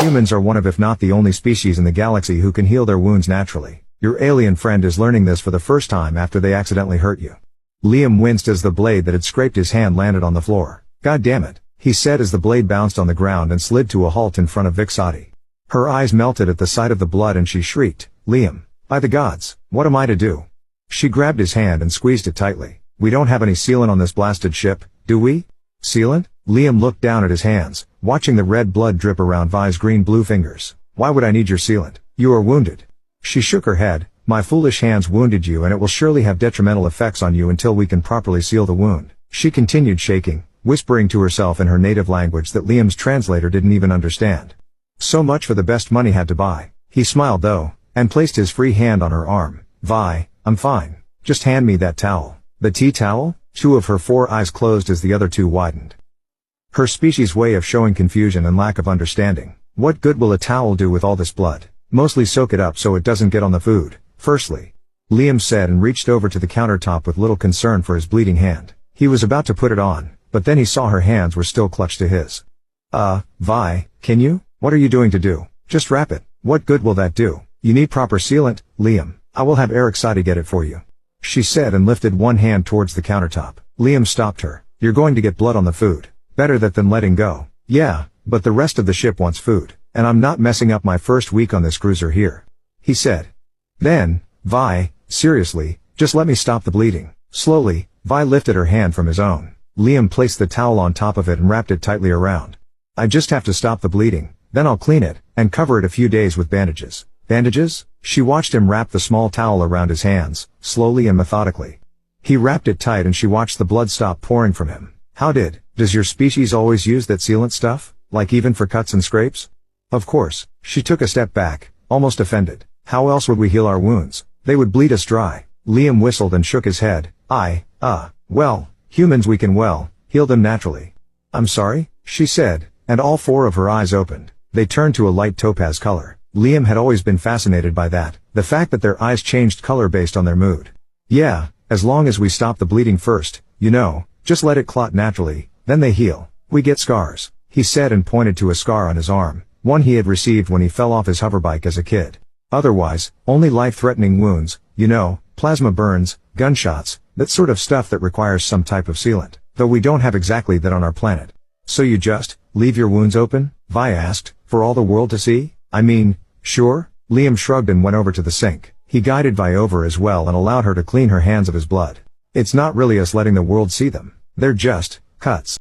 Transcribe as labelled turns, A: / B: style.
A: Humans are one of, if not the only species in the galaxy who can heal their wounds naturally. Your alien friend is learning this for the first time after they accidentally hurt you. Liam winced as the blade that had scraped his hand landed on the floor. God damn it, he said as the blade bounced on the ground and slid to a halt in front of Vixati. Her eyes melted at the sight of the blood and she shrieked, Liam, by the gods, what am I to do? She grabbed his hand and squeezed it tightly. We don't have any sealant on this blasted ship, do we? Sealant? Liam looked down at his hands, watching the red blood drip around Vi's green-blue fingers. Why would I need your sealant? You are wounded. She shook her head. My foolish hands wounded you and it will surely have detrimental effects on you until we can properly seal the wound. She continued shaking, whispering to herself in her native language that Liam's translator didn't even understand. So much for the best money had to buy. He smiled though, and placed his free hand on her arm. Vi, I'm fine. Just hand me that towel. The tea towel? Two of her 4 eyes closed as the other 2 widened. Her species' way of showing confusion and lack of understanding. What good will a towel do with all this blood? Mostly soak it up so it doesn't get on the food, firstly. Liam said and reached over to the countertop with little concern for his bleeding hand. He was about to put it on, but then he saw her hands were still clutched to his. Vi, can you? What are you doing to do? Just wrap it. What good will that do? You need proper sealant, Liam. I will have Eric Sadi get it for you. She said and lifted one hand towards the countertop. Liam stopped her. You're going to get blood on the food. Better that than letting go. Yeah, but the rest of the ship wants food, and I'm not messing up my first week on this cruiser here. He said. Then, Vi, seriously, just let me stop the bleeding. Slowly, Vi lifted her hand from his own. Liam placed the towel on top of it and wrapped it tightly around. I just have to stop the bleeding, then I'll clean it, and cover it a few days with bandages. Bandages? She watched him wrap the small towel around his hands, slowly and methodically. He wrapped it tight and she watched the blood stop pouring from him. Does your species always use that sealant stuff? Like even for cuts and scrapes? Of course. She took a step back, almost offended. How else would we heal our wounds? They would bleed us dry. Liam whistled and shook his head. Well, humans we can heal them naturally. I'm sorry? She said, and all 4 of her eyes opened. They turned to a light topaz color. Liam had always been fascinated by that, the fact that their eyes changed color based on their mood. Yeah, as long as we stop the bleeding first, just let it clot naturally, then they heal. We get scars, he said and pointed to a scar on his arm, one he had received when he fell off his hoverbike as a kid. Otherwise, only life-threatening wounds, plasma burns, gunshots, that sort of stuff that requires some type of sealant, though we don't have exactly that on our planet. So you just leave your wounds open? Vi asked, for all the world to see? I mean, sure? Liam shrugged and went over to the sink. He guided Vi over as well and allowed her to clean her hands of his blood. It's not really us letting the world see them. They're just cuts.